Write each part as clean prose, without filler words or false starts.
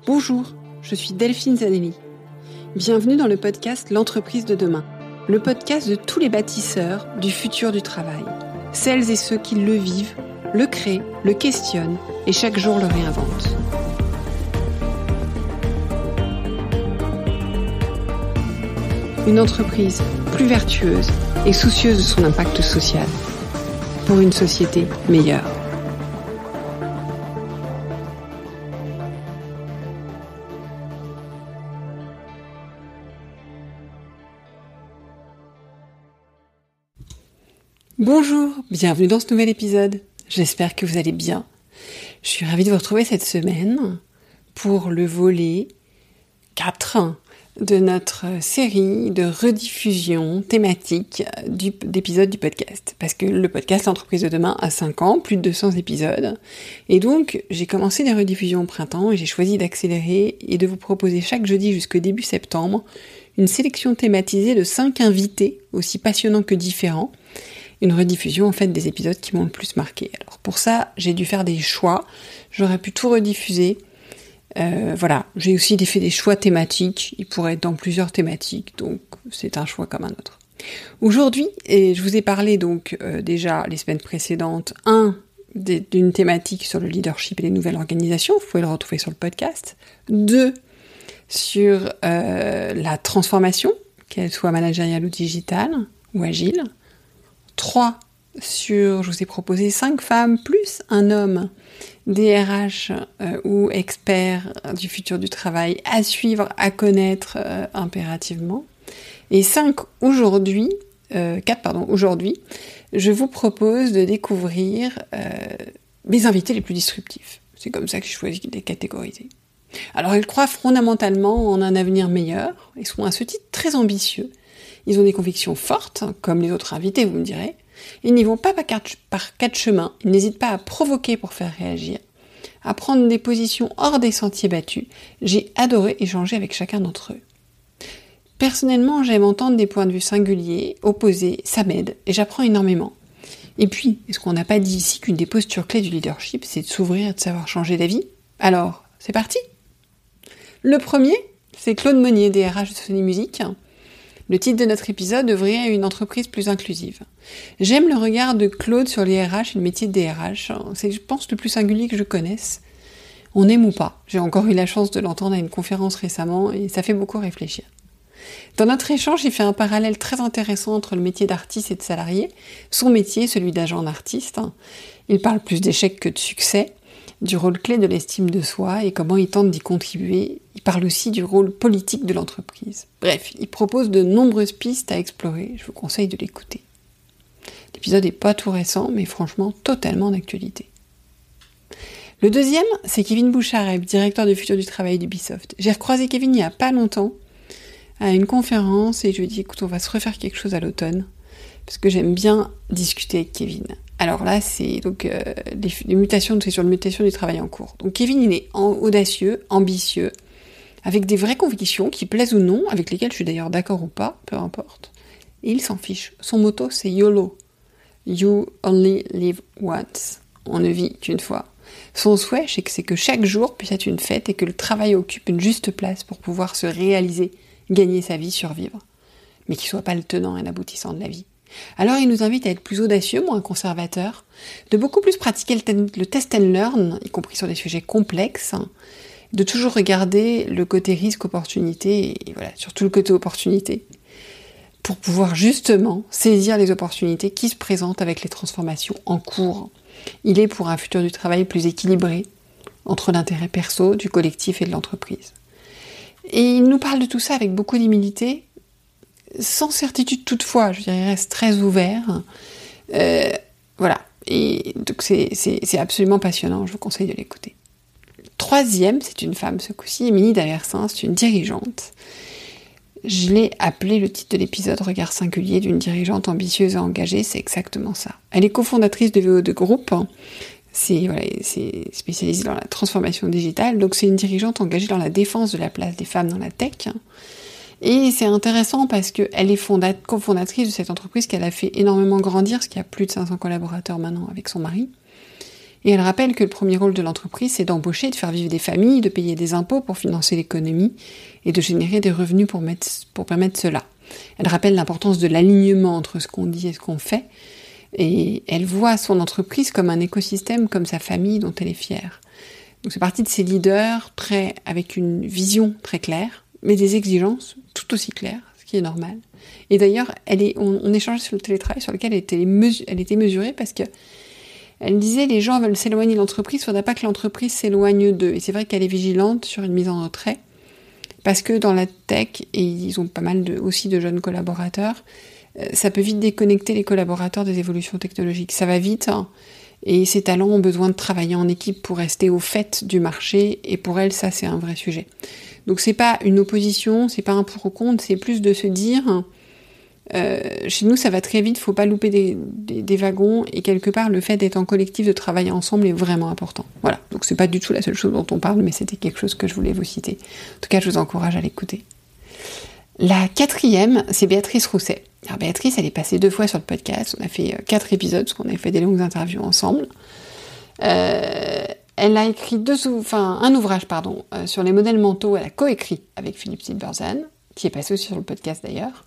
Bonjour, je suis Delphine Zanelli. Bienvenue dans le podcast L'entreprise de demain, le podcast de tous les bâtisseurs du futur du travail. Celles et ceux qui le vivent, le créent, le questionnent et chaque jour le réinventent. Une entreprise plus vertueuse et soucieuse de son impact social pour une société meilleure. Bonjour, bienvenue dans ce nouvel épisode. J'espère que vous allez bien. Je suis ravie de vous retrouver cette semaine pour le volet 4 de notre série de rediffusion thématique d'épisodes du podcast. Parce que le podcast L'entreprise de demain a 5 ans, plus de 200 épisodes. Et donc, j'ai commencé des rediffusions au printemps et j'ai choisi d'accélérer et de vous proposer chaque jeudi jusqu'au début septembre une sélection thématisée de 5 invités, aussi passionnants que différents. Une rediffusion en fait des épisodes qui m'ont le plus marqué. Alors pour ça, j'ai dû faire des choix. J'aurais pu tout rediffuser. J'ai aussi fait des choix thématiques. Ils pourraient être dans plusieurs thématiques, donc c'est un choix comme un autre. Aujourd'hui, et je vous ai parlé donc déjà les semaines précédentes, d'une thématique sur le leadership et les nouvelles organisations. Vous pouvez le retrouver sur le podcast. 2, sur la transformation, qu'elle soit managériale ou digitale ou agile. 3, je vous ai proposé 5 femmes plus un homme DRH ou expert du futur du travail à suivre, à connaître impérativement. Et 4 aujourd'hui, je vous propose de découvrir mes invités les plus disruptifs. C'est comme ça que j'ai choisi de les catégoriser. Alors ils croient fondamentalement en un avenir meilleur et sont à ce titre très ambitieux. Ils ont des convictions fortes, comme les autres invités, vous me direz. Ils n'y vont pas par 4 chemins. Ils n'hésitent pas à provoquer pour faire réagir, à prendre des positions hors des sentiers battus. J'ai adoré échanger avec chacun d'entre eux. Personnellement, j'aime entendre des points de vue singuliers, opposés, ça m'aide, et j'apprends énormément. Et puis, est-ce qu'on n'a pas dit ici qu'une des postures clés du leadership, c'est de s'ouvrir et de savoir changer d'avis ? Alors, c'est parti ! Le premier, c'est Claude Monnier, DRH de Sony Music. Le titre de notre épisode, Ouvrir une entreprise plus inclusive. J'aime le regard de Claude sur les RH et le métier de DRH. C'est, je pense, le plus singulier que je connaisse. On aime ou pas. J'ai encore eu la chance de l'entendre à une conférence récemment et ça fait beaucoup réfléchir. Dans notre échange, il fait un parallèle très intéressant entre le métier d'artiste et de salarié, son métier, celui d'agent d'artiste. Il parle plus d'échecs que de succès, du rôle clé de l'estime de soi et comment il tente d'y contribuer. Il parle aussi du rôle politique de l'entreprise. Bref, il propose de nombreuses pistes à explorer. Je vous conseille de l'écouter. L'épisode n'est pas tout récent, mais franchement totalement d'actualité. Le deuxième, c'est Kevin Bouchareb, directeur du futur du travail d'Ubisoft. J'ai recroisé Kevin il n'y a pas longtemps à une conférence et je lui ai dit, écoute, on va se refaire quelque chose à l'automne, parce que j'aime bien discuter avec Kevin. Alors là, c'est donc les mutations, c'est sur la mutation du travail en cours. Donc Kevin, il est audacieux, ambitieux, avec des vraies convictions qui plaisent ou non, avec lesquelles je suis d'ailleurs d'accord ou pas, peu importe. Et il s'en fiche. Son motto, c'est YOLO. You only live once. On ne vit qu'une fois. Son souhait, c'est que chaque jour puisse être une fête et que le travail occupe une juste place pour pouvoir se réaliser, gagner sa vie, survivre. Mais qu'il soit pas le tenant et l'aboutissant de la vie. Alors il nous invite à être plus audacieux, moins conservateurs, de beaucoup plus pratiquer le test and learn, y compris sur des sujets complexes, de toujours regarder le côté risque-opportunité, et voilà, surtout le côté opportunité, pour pouvoir justement saisir les opportunités qui se présentent avec les transformations en cours. Il est pour un futur du travail plus équilibré, entre l'intérêt perso, du collectif et de l'entreprise. Et il nous parle de tout ça avec beaucoup d'humilité, sans certitude toutefois, je dirais, il reste très ouvert. Voilà. Et donc c'est absolument passionnant, je vous conseille de l'écouter. Troisième, c'est une femme ce coup-ci, Émilie Daversin, c'est une dirigeante. Je l'ai appelé le titre de l'épisode Regard singulier d'une dirigeante ambitieuse et engagée, c'est exactement ça. Elle est cofondatrice de VO2 Group, c'est spécialisé dans la transformation digitale, donc c'est une dirigeante engagée dans la défense de la place des femmes dans la tech. Et c'est intéressant parce qu'elle est cofondatrice de cette entreprise qu'elle a fait énormément grandir, parce qu'il y a plus de 500 collaborateurs maintenant avec son mari. Et elle rappelle que le premier rôle de l'entreprise, c'est d'embaucher, de faire vivre des familles, de payer des impôts pour financer l'économie et de générer des revenus pour permettre cela. Elle rappelle l'importance de l'alignement entre ce qu'on dit et ce qu'on fait. Et elle voit son entreprise comme un écosystème, comme sa famille dont elle est fière. Donc c'est partie de ces leaders avec une vision très claire, mais des exigences tout aussi claires, ce qui est normal. Et d'ailleurs, on échangeait sur le télétravail sur lequel elle était mesurée parce que elle disait les gens veulent s'éloigner de l'entreprise, il ne faudrait pas que l'entreprise s'éloigne d'eux. Et c'est vrai qu'elle est vigilante sur une mise en retrait parce que dans la tech, et ils ont pas mal aussi de jeunes collaborateurs, ça peut vite déconnecter les collaborateurs des évolutions technologiques. Ça va vite, hein, et ces talents ont besoin de travailler en équipe pour rester au fait du marché, et pour elle, ça, c'est un vrai sujet. Donc c'est pas une opposition, c'est pas un pour ou contre, c'est plus de se dire, chez nous, ça va très vite, faut pas louper des wagons, et quelque part, le fait d'être en collectif, de travailler ensemble est vraiment important. Voilà, donc c'est pas du tout la seule chose dont on parle, mais c'était quelque chose que je voulais vous citer. En tout cas, je vous encourage à l'écouter. La 4e, c'est Béatrice Rousset. Alors Béatrice, elle est passée 2 fois sur le podcast. On a fait 4 épisodes, parce qu'on a fait des longues interviews ensemble. Elle a écrit un ouvrage sur les modèles mentaux. Elle a coécrit avec Philippe Silberzahn, qui est passé aussi sur le podcast d'ailleurs.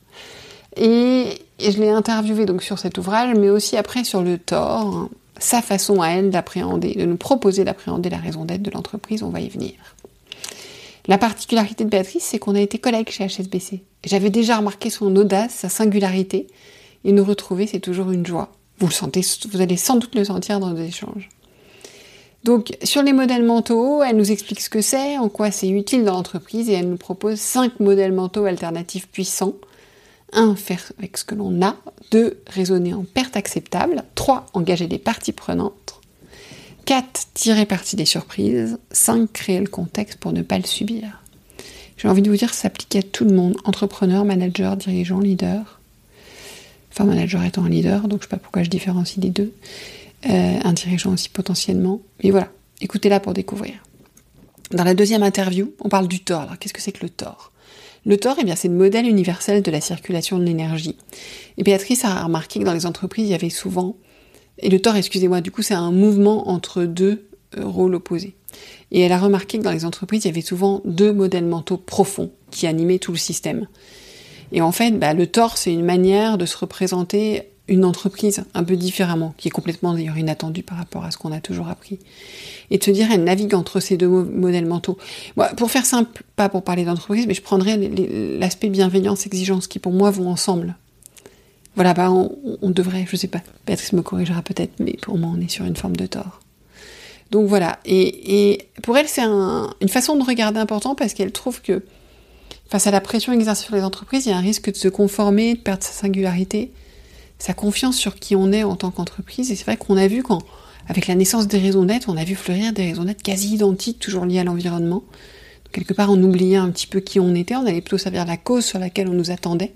Et je l'ai interviewée donc sur cet ouvrage, mais aussi après sur le tort, hein, sa façon à elle d'appréhender, de nous proposer d'appréhender la raison d'être de l'entreprise. On va y venir. La particularité de Béatrice, c'est qu'on a été collègues chez HSBC. J'avais déjà remarqué son audace, sa singularité, et nous retrouver, c'est toujours une joie. Vous allez sans doute le sentir dans nos échanges. Donc, sur les modèles mentaux, elle nous explique ce que c'est, en quoi c'est utile dans l'entreprise, et elle nous propose 5 modèles mentaux alternatifs puissants. 1, faire avec ce que l'on a. 2, raisonner en perte acceptable. 3, engager des parties prenantes. 4, tirer parti des surprises. 5, créer le contexte pour ne pas le subir. J'ai envie de vous dire que ça s'applique à tout le monde, entrepreneur, manager, dirigeant, leader. Enfin, manager étant un leader, donc je ne sais pas pourquoi je différencie les deux. Un dirigeant aussi potentiellement. Mais voilà, écoutez-la pour découvrir. Dans la 2e interview, on parle du tort. Alors, qu'est-ce que c'est que le tort ? Le tort, c'est le modèle universel de la circulation de l'énergie. Et Béatrice a remarqué que dans les entreprises, il y avait souvent... Et le tort, du coup, c'est un mouvement entre 2 rôles opposés. Et elle a remarqué que dans les entreprises, il y avait souvent 2 modèles mentaux profonds qui animaient tout le système. Et en fait, le tort, c'est une manière de se représenter une entreprise un peu différemment, qui est complètement d'ailleurs inattendue par rapport à ce qu'on a toujours appris. Et de se dire, elle navigue entre ces 2 modèles mentaux. Moi, pour faire simple, pas pour parler d'entreprise, mais je prendrais l'aspect bienveillance, exigence, qui pour moi vont ensemble. Voilà, on devrait, je sais pas, Béatrice me corrigera peut-être, mais pour moi, on est sur une forme de tort. Donc voilà, et pour elle, c'est une façon de regarder important parce qu'elle trouve que face à la pression exercée sur les entreprises, il y a un risque de se conformer, de perdre sa singularité, sa confiance sur qui on est en tant qu'entreprise. Et c'est vrai qu'on a vu avec la naissance des raisons d'être, on a vu fleurir des raisons d'être quasi identiques, toujours liées à l'environnement. Donc, quelque part, on oubliait un petit peu qui on était, on allait plutôt servir la cause sur laquelle on nous attendait.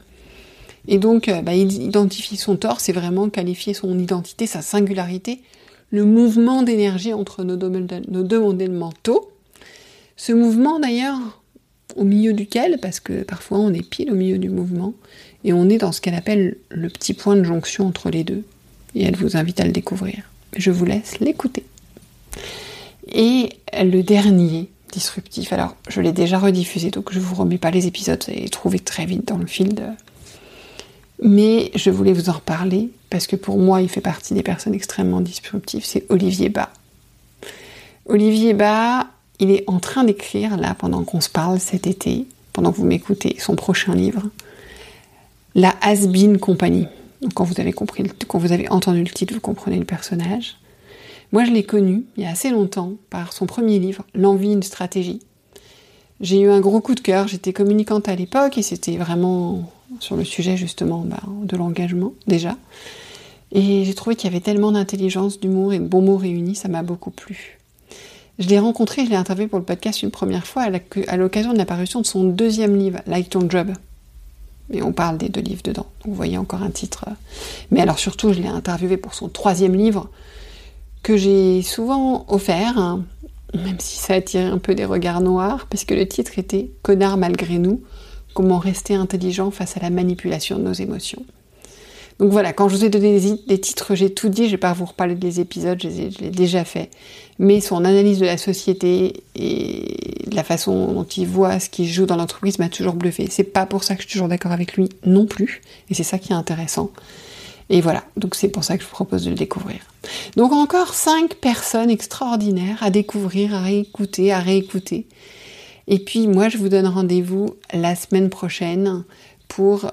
Et donc, identifier son tort, c'est vraiment qualifier son identité, sa singularité, le mouvement d'énergie entre nos 2 modèles mentaux. Ce mouvement, d'ailleurs, au milieu duquel, parce que parfois on est pile au milieu du mouvement, et on est dans ce qu'elle appelle le petit point de jonction entre les 2. Et elle vous invite à le découvrir. Je vous laisse l'écouter. Et le dernier disruptif, alors je l'ai déjà rediffusé, donc je ne vous remets pas les épisodes, vous allez les trouver très vite dans le fil de... Mais je voulais vous en reparler, parce que pour moi, il fait partie des personnes extrêmement disruptives, c'est Olivier Bas. Olivier Bas, il est en train d'écrire, là, pendant qu'on se parle cet été, pendant que vous m'écoutez, son prochain livre, La Has-Been Company. Donc quand vous avez entendu le titre, vous comprenez le personnage. Moi, je l'ai connu, il y a assez longtemps, par son premier livre, L'envie, une stratégie. J'ai eu un gros coup de cœur, j'étais communicante à l'époque, et c'était vraiment... sur le sujet justement de l'engagement déjà. Et j'ai trouvé qu'il y avait tellement d'intelligence, d'humour et de bons mots réunis, ça m'a beaucoup plu. Je l'ai rencontré, je l'ai interviewé pour le podcast une première fois à l'occasion de la parution de son 2e livre, Like Ton Job. Et on parle des 2 livres dedans, donc vous voyez encore un titre. Mais alors surtout, je l'ai interviewé pour son 3e livre, que j'ai souvent offert, hein, même si ça a attiré un peu des regards noirs, parce que le titre était « Connard malgré nous », comment rester intelligent face à la manipulation de nos émotions. Donc voilà, quand je vous ai donné des titres, j'ai tout dit, je vais pas vous reparler des épisodes, je l'ai déjà fait. Mais son analyse de la société et de la façon dont il voit ce qui joue dans l'entreprise m'a toujours bluffé. C'est pas pour ça que je suis toujours d'accord avec lui non plus, et c'est ça qui est intéressant. Et voilà, donc c'est pour ça que je vous propose de le découvrir. Donc encore 5 personnes extraordinaires à découvrir, à réécouter. Et puis moi, je vous donne rendez-vous la semaine prochaine pour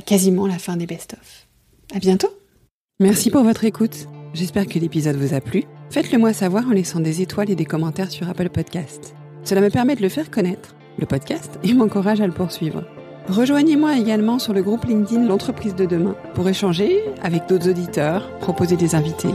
quasiment la fin des best-of. À bientôt. Merci pour votre écoute. J'espère que l'épisode vous a plu. Faites-le moi savoir en laissant des étoiles et des commentaires sur Apple Podcasts. Cela me permet de le faire connaître, le podcast, et m'encourage à le poursuivre. Rejoignez-moi également sur le groupe LinkedIn L'Entreprise de demain pour échanger avec d'autres auditeurs, proposer des invités.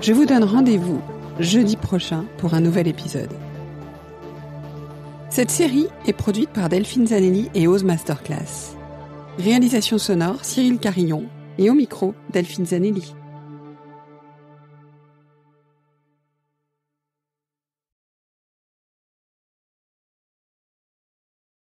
Je vous donne rendez-vous jeudi prochain pour un nouvel épisode. Cette série est produite par Delphine Zanelli et Ose Masterclass. Réalisation sonore Cyril Carillon et au micro Delphine Zanelli.